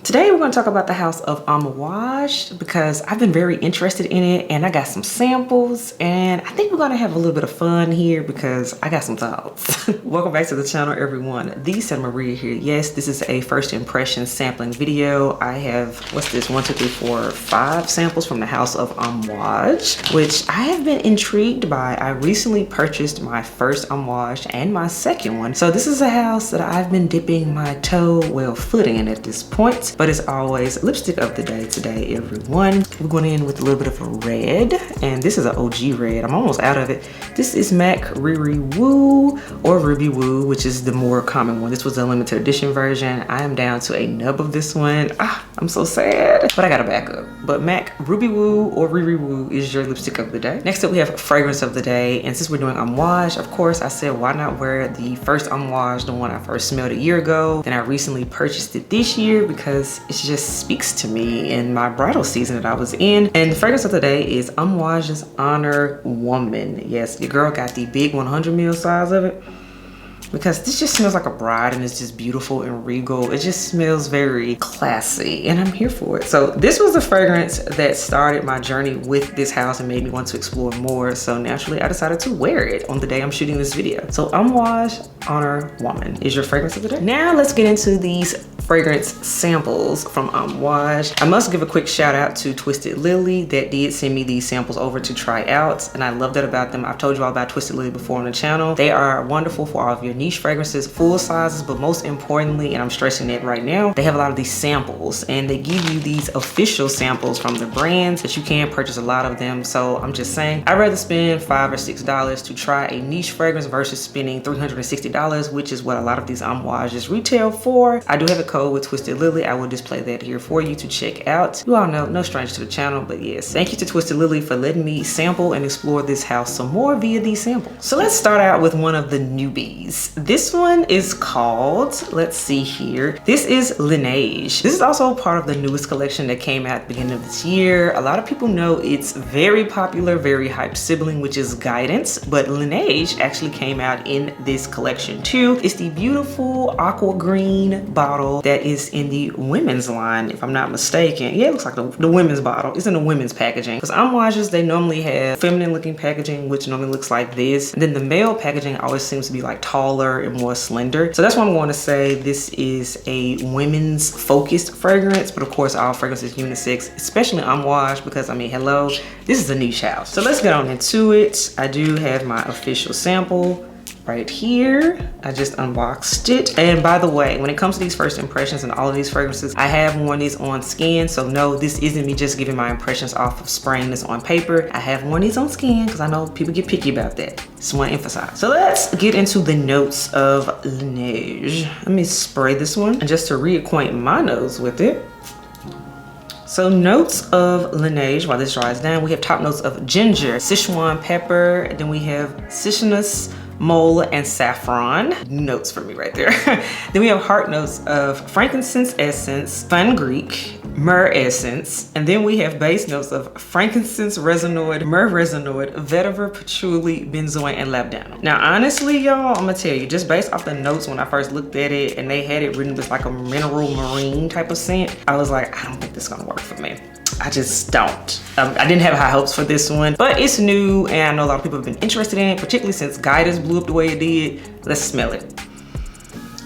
Today we're going to talk about the house of Amouage because I've been very interested in it and I got some samples and I think we're going to have a little bit of fun here because I got some thoughts. Welcome back to the channel, everyone. The Santa Maria here. Yes, this is a first impression sampling video. I have, what's this, 1, 2, 3, 4, 5 samples from the house of Amouage, which I have been intrigued by. I recently purchased my first Amouage and my second one. So this is a house that I've been dipping my foot in at this point. But it's always lipstick of the day today, everyone. We're going in with a little bit of a red, and this is an OG red. I'm almost out of it. This is MAC Riri Woo or Ruby Woo, which is the more common one. This was a limited edition version. I am down to a nub of this one. I'm so sad, but I gotta back up. But MAC Ruby Woo or Riri Woo is your lipstick of the day. Next up, we have fragrance of the day, and since we're doing Amouage, of course, I said why not wear the first Amouage, the one I first smelled a year ago. Then I recently purchased it this year because it just speaks to me in my bridal season that I was in. And the fragrance of the day is Amouage's Honor Woman. Yes, your girl got the big 100 ml size of it because this just smells like a bride and it's just beautiful and regal. It just smells very classy and I'm here for it. So this was the fragrance that started my journey with this house and made me want to explore more. So naturally I decided to wear it on the day I'm shooting this video. So Amouage Honor Woman is your fragrance of the day. Now let's get into these fragrance samples from Amouage. I must give a quick shout out to Twisted Lily that did send me these samples over to try out, and I love that about them. I've told you all about Twisted Lily before on the channel. They are wonderful for all of your niche fragrances, full sizes, but most importantly, and I'm stressing it right now, they have a lot of these samples and they give you these official samples from the brands that you can purchase a lot of them. So I'm just saying, I'd rather spend $5 or $6 to try a niche fragrance versus spending $360, which is what a lot of these Amouages retail for. I do have a code with Twisted Lily. I will display that here for you to check out. You all know, no stranger to the channel, but yes, thank you to Twisted Lily for letting me sample and explore this house some more via these samples. So let's start out with one of the newbies. This one is called, let's see here, this is Lineage. This is also part of the newest collection that came out at the beginning of this year. A lot of people know its very popular, very hyped sibling, which is Guidance, but Lineage actually came out in this collection too. It's the beautiful aqua green bottle that is in the women's line, if I'm not mistaken. Yeah, it looks like the women's bottle. It's in the women's packaging. Because Amouages, they normally have feminine looking packaging, which normally looks like this. And then the male packaging always seems to be like taller and more slender. So that's what I'm going to say. This is a women's focused fragrance, but of course all fragrance is unisex, especially Amouage, because I mean, hello, this is a niche house. So let's get on into it. I do have my official sample right here. I just unboxed it. And by the way, when it comes to these first impressions and all of these fragrances, I have worn these on skin. So no, this isn't me just giving my impressions off of spraying this on paper. I have worn these on skin because I know people get picky about that. Just want to emphasize. So let's get into the notes of Lineage. Let me spray this one and just to reacquaint my nose with it. So notes of Lineage, while this dries down, we have top notes of ginger, Sichuan pepper, then we have citrus, mole, and saffron. Notes for me right there. Then we have heart notes of frankincense essence, fenugreek, myrrh essence, and then we have base notes of frankincense resinoid, myrrh resinoid, vetiver, patchouli, benzoin, and labdanum. Now honestly, y'all, I'm gonna tell you, just based off the notes when I first looked at it and they had it written with like a mineral marine type of scent, I was like, I don't think this is gonna work for me. I just don't. I didn't have high hopes for this one, but it's new and I know a lot of people have been interested in it, particularly since Guidance blew up the way it did. Let's smell it.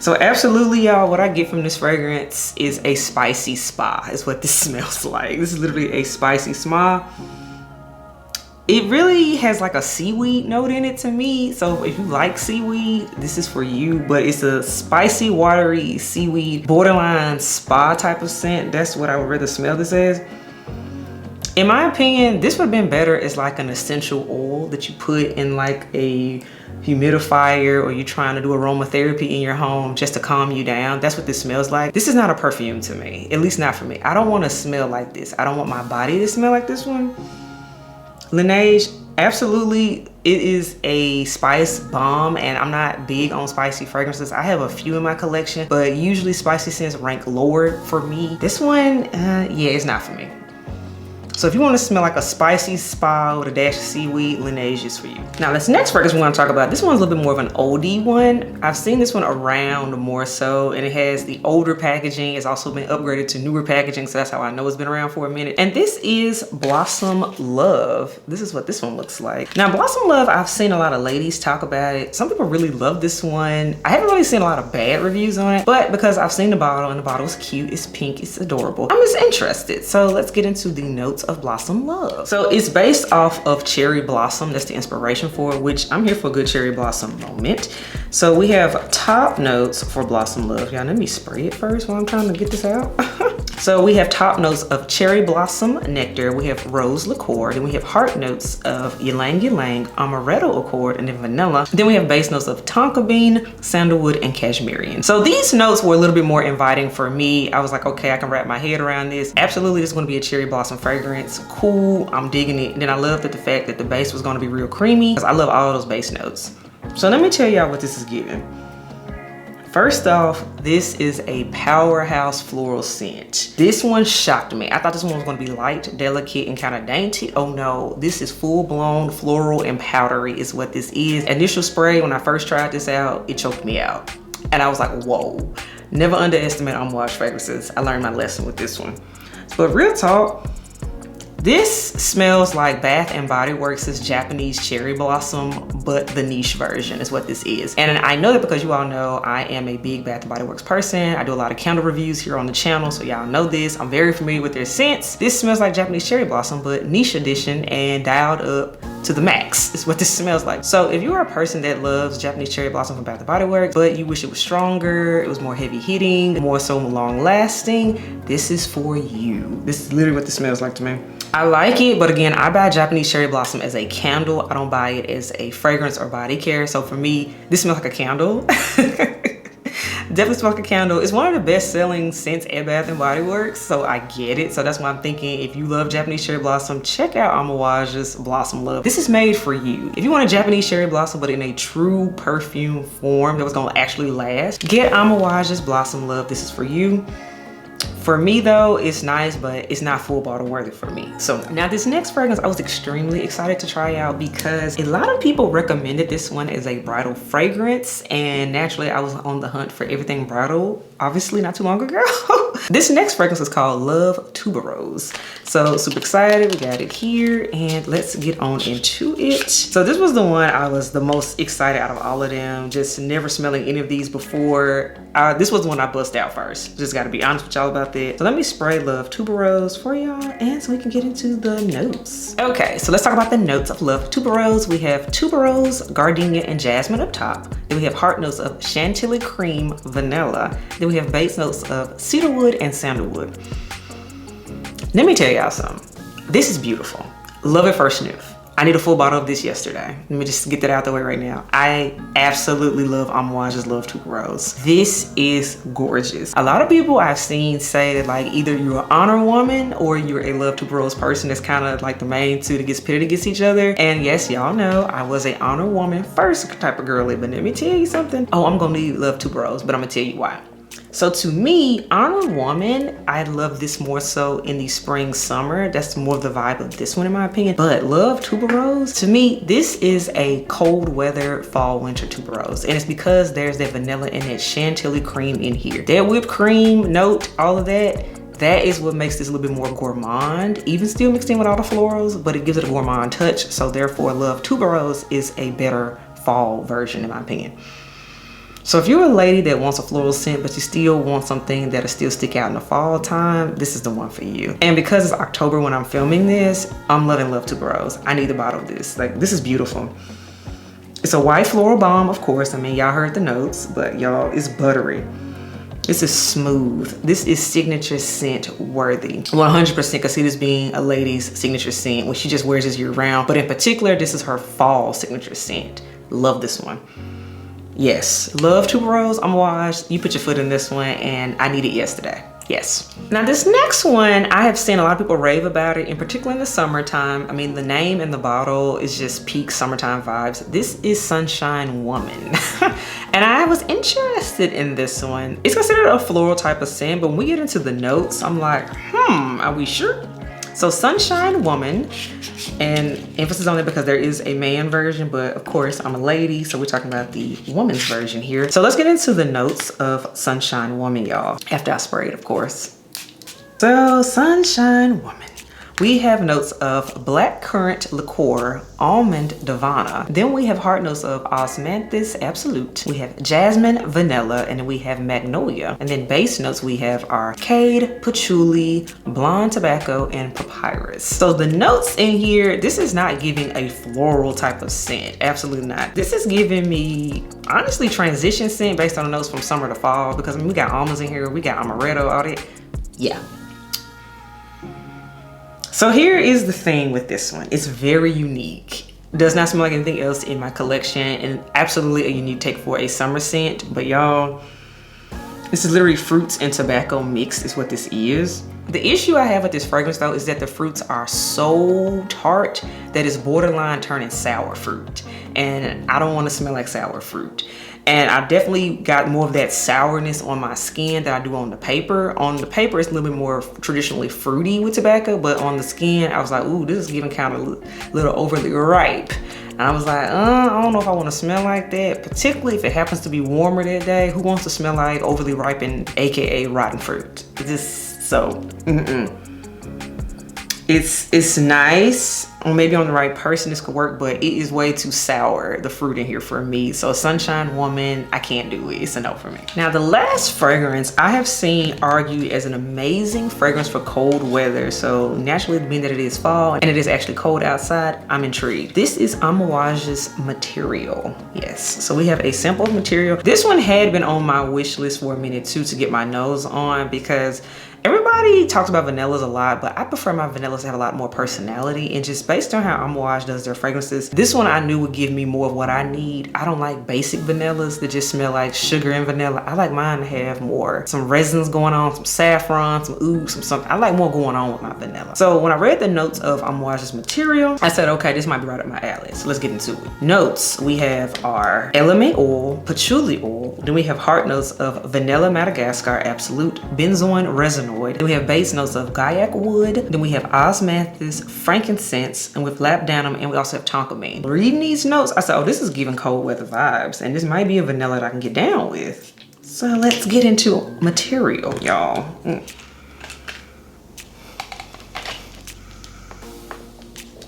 So absolutely, y'all, what I get from this fragrance is a spicy spa is what this smells like. This is literally a spicy spa. It really has like a seaweed note in it to me. So if you like seaweed, this is for you, but it's a spicy, watery seaweed, borderline spa type of scent. That's what I would rather smell this as. In my opinion, this would have been better as like an essential oil that you put in like a humidifier or you're trying to do aromatherapy in your home just to calm you down. That's what this smells like. This is not a perfume to me, at least not for me. I don't want to smell like this. I don't want my body to smell like this one. Lineage, absolutely, it is a spice bomb and I'm not big on spicy fragrances. I have a few in my collection, but usually spicy scents rank lower for me. This one, yeah, it's not for me. So if you want to smell like a spicy spa with a dash of seaweed, Laneige is for you. Now this next fragrance we want to talk about, this one's a little bit more of an oldie one. I've seen this one around more so, and it has the older packaging. It's also been upgraded to newer packaging, so that's how I know it's been around for a minute. And this is Blossom Love. This is what this one looks like. Now Blossom Love, I've seen a lot of ladies talk about it. Some people really love this one. I haven't really seen a lot of bad reviews on it, but because I've seen the bottle and the bottle is cute, it's pink, it's adorable, I'm just interested. So let's get into the notes of Blossom Love. So it's based off of cherry blossom. That's the inspiration for it, which I'm here for a good cherry blossom moment. So we have top notes for Blossom Love. Y'all, let me spray it first while I'm trying to get this out. So we have top notes of cherry blossom nectar. We have rose liqueur. Then we have heart notes of ylang ylang, amaretto accord, and then vanilla. Then we have base notes of tonka bean, sandalwood, and cashmere. So these notes were a little bit more inviting for me. I was like, okay, I can wrap my head around this. Absolutely, this is going to be a cherry blossom fragrance. Cool, I'm digging it. And then I loved the fact that the base was going to be real creamy, because I love all those base notes. So let me tell y'all what this is giving. First off, this is a powerhouse floral scent. This one shocked me. I thought this one was going to be light, delicate, and kind of dainty. Oh no, this is full-blown floral and powdery is what this is. Initial spray, when I first tried this out, it choked me out. And I was like, whoa. Never underestimate Amouage fragrances. I learned my lesson with this one. But real talk, this smells like Bath & Body Works' Japanese cherry blossom, but the niche version is what this is. And I know that because you all know I am a big Bath & Body Works person. I do a lot of candle reviews here on the channel, so y'all know this. I'm very familiar with their scents. This smells like Japanese cherry blossom, but niche edition and dialed up to the max is what this smells like. So if you are a person that loves Japanese cherry blossom from Bath & Body Works, but you wish it was stronger, it was more heavy hitting, more so long lasting, this is for you. This is literally what this smells like to me. I like it, but again, I buy Japanese cherry blossom as a candle. I don't buy it as a fragrance or body care. So for me, this smells like a candle. Definitely smells like a candle. It's one of the best selling scents at Bath & Body Works, so I get it. So that's why I'm thinking, if you love Japanese cherry blossom, check out Amouage's Blossom Love. This is made for you. If you want a Japanese cherry blossom, but in a true perfume form that was gonna actually last, get Amouage's Blossom Love. This is for you. For me though, it's nice, but it's not full bottle worthy for me. So now this next fragrance, I was extremely excited to try out because a lot of people recommended this one as a bridal fragrance. And naturally I was on the hunt for everything bridal, obviously not too long ago. This next fragrance is called Love Tuberose. So super excited, we got it here and let's get on into it. So this was the one I was the most excited out of all of them. Just never smelling any of these before. This was the one I bust out first. Just gotta be honest with y'all about that. So let me spray Love Tuberose for y'all and so we can get into the notes. Okay, so let's talk about the notes of Love Tuberose. We have tuberose, gardenia, and jasmine up top. Then we have heart notes of chantilly cream, vanilla. Then we have base notes of cedarwood and sandalwood. Let me tell y'all something. This is beautiful. Love at first sniff. I need a full bottle of this yesterday. Let me just get that out the way right now. I absolutely love Amouage's Love Tuberose. This is gorgeous. A lot of people I've seen say that like either you're an honor woman or you're a Love Tuberose person. That's kind of like the main two that gets pitted against each other. And yes, y'all know I was a honor woman first type of girly, but let me tell you something. Oh, I'm gonna need Love Tuberose, but I'm gonna tell you why. So to me, Honor Woman, I love this more so in the spring, summer. That's more of the vibe of this one in my opinion. But Love Tuberose, to me, this is a cold weather fall winter tuberose. And it's because there's that vanilla and that chantilly cream in here. That whipped cream note, all of that is what makes this a little bit more gourmand, even still mixed in with all the florals, but it gives it a gourmand touch. So therefore Love Tuberose is a better fall version in my opinion. So if you're a lady that wants a floral scent, but you still want something that'll still stick out in the fall time, this is the one for you. And because it's October when I'm filming this, I'm loving Love Tuberose. I need a bottle of this. Like, this is beautiful. It's a white floral balm, of course. I mean, y'all heard the notes, but y'all, it's buttery. This is smooth. This is signature scent worthy. 100% could see this being a lady's signature scent when she just wears this year round. But in particular, this is her fall signature scent. Love this one. Yes, Love Tuberose, Amouage. You put your foot in this one and I need it yesterday. Yes. Now this next one, I have seen a lot of people rave about it, in particular in the summertime. I mean, the name and the bottle is just peak summertime vibes. This is Sunshine Woman. And I was interested in this one. It's considered a floral type of scent, but when we get into the notes, I'm like, are we sure? So Sunshine Woman, and emphasis on it because there is a man version, but of course I'm a lady, so we're talking about the woman's version here. So let's get into the notes of Sunshine Woman, y'all, after I spray it, of course. So Sunshine Woman. We have notes of black currant liqueur, almond divana. Then we have heart notes of osmanthus absolute. We have jasmine vanilla, and then we have magnolia. And then base notes we have arcade, patchouli, blonde tobacco, and papyrus. So the notes in here, this is not giving a floral type of scent. Absolutely not. This is giving me, honestly, transition scent based on the notes from summer to fall, because I mean, we got almonds in here, we got amaretto, all that. Yeah. So here is the thing with this one. It's very unique. Does not smell like anything else in my collection, and absolutely a unique take for a summer scent. But y'all, this is literally fruits and tobacco mixed is what this is. The issue I have with this fragrance though is that the fruits are so tart that it's borderline turning sour fruit. And I don't want to smell like sour fruit. And I definitely got more of that sourness on my skin than I do on the paper. On the paper, it's a little bit more traditionally fruity with tobacco, but on the skin, I was like, ooh, this is giving kind of a little overly ripe. And I was like, I don't know if I want to smell like that, particularly if it happens to be warmer that day. Who wants to smell like overly ripened, AKA rotten fruit? It's just so, It's nice, or maybe on the right person this could work, but it is way too sour, the fruit in here for me. So Sunshine Woman, I can't do it. It's a no for me. Now the last fragrance I have seen argued as an amazing fragrance for cold weather. So naturally, being that it is fall and it is actually cold outside, I'm intrigued. This is Amouage's Material. Yes, so we have a sample of Material. This one had been on my wish list for a minute too to get my nose on, because everybody talks about vanillas a lot, but I prefer my vanillas to have a lot more personality. And just based on how Amouage does their fragrances, this one I knew would give me more of what I need. I don't like basic vanillas that just smell like sugar and vanilla. I like mine to have more, some resins going on, some saffron, some oud, some something. I like more going on with my vanilla. So when I read the notes of Amouage's Material, I said, okay, this might be right up my alley. So let's get into it. Notes, we have our element oil, patchouli oil. Then we have heart notes of vanilla Madagascar absolute, benzoin resinol. Then we have base notes of Gaiac wood. Then we have osmanthus, frankincense, and with labdanum, and we also have tonka bean. Reading these notes, I said, oh, this is giving cold weather vibes, and this might be a vanilla that I can get down with. So let's get into Material, y'all.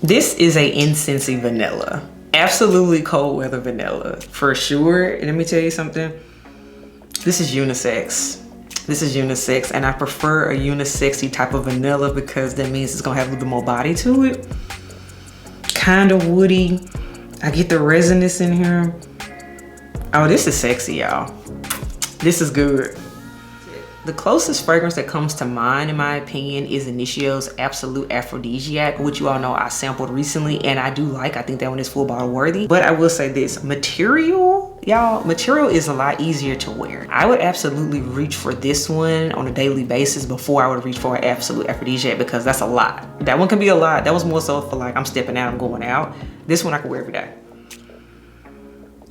This is a incensey vanilla. Absolutely cold weather vanilla, for sure. And let me tell you something. This is unisex. This is unisex, and I prefer a unisexy type of vanilla because that means it's gonna have a little bit more body to it. Kind of woody. I get the resinous in here. Oh, this is sexy, y'all. This is good. The closest fragrance that comes to mind, in my opinion, is Initio's Absolute Aphrodisiac, which you all know I sampled recently, and I do like. I think that one is full bottle worthy. But I will say this, Material, y'all, Material is a lot easier to wear. I would absolutely reach for this one on a daily basis before I would reach for an Absolute Aphrodisiac, because that's a lot. That one can be a lot. That was more so for like, I'm stepping out, I'm going out. This one I can wear every day.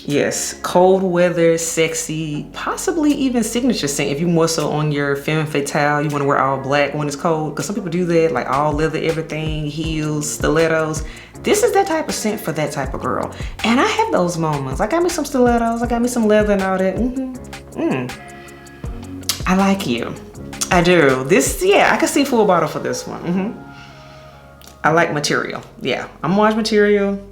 Yes, cold weather, sexy, possibly even signature scent. If you're more so on your femme fatale, you want to wear all black when it's cold, because some people do that, like all leather, everything, heels, stilettos. This is that type of scent for that type of girl. And I have those moments. I got me some stilettos, I got me some leather and all that. I like you. I do. This, yeah, I can see full bottle for this one. I like Material. Yeah, Amouage Material.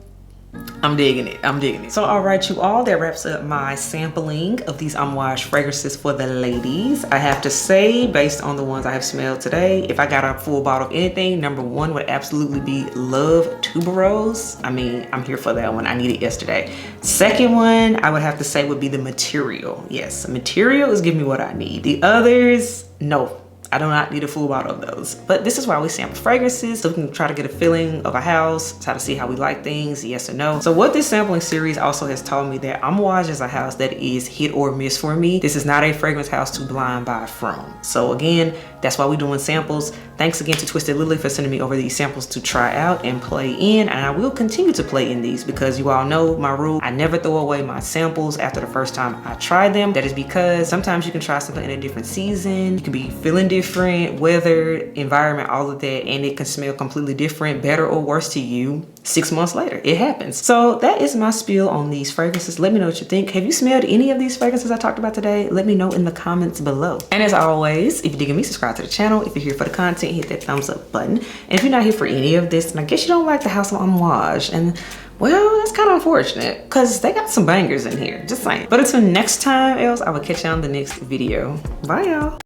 I'm digging it. I'm digging it. So all right, you all, that wraps up my sampling of these Amouage fragrances for the ladies. I have to say, based on the ones I have smelled today, if I got a full bottle of anything, number one would absolutely be Love Tuberose. I mean, I'm here for that one. I need it yesterday. Second one, I would have to say would be the Material. Yes, Material is giving me what I need. The others, no. I do not need a full bottle of those. But this is why we sample fragrances, so we can try to get a feeling of a house, try to see how we like things, yes or no. So what this sampling series also has taught me that Amouage is a house that is hit or miss for me. This is not a fragrance house to blind buy from. So again, that's why we're doing samples. Thanks again to Twisted Lily for sending me over these samples to try out and play in. And I will continue to play in these because you all know my rule. I never throw away my samples after the first time I try them. That is because sometimes you can try something in a different season. You can be feeling different different weather, environment, all of that, and it can smell completely different, better or worse to you 6 months later. It happens. So that is my spiel on these fragrances. Let me know what you think. Have you smelled any of these fragrances I talked about today? Let me know in the comments below. And as always, if you're digging me, subscribe to the channel. If you're here for the content, hit that thumbs up button. And if you're not here for any of this, then I guess you don't like the House of Amouage. And well, that's kind of unfortunate because they got some bangers in here, just saying. But until next time else, I will catch you on the next video. Bye y'all.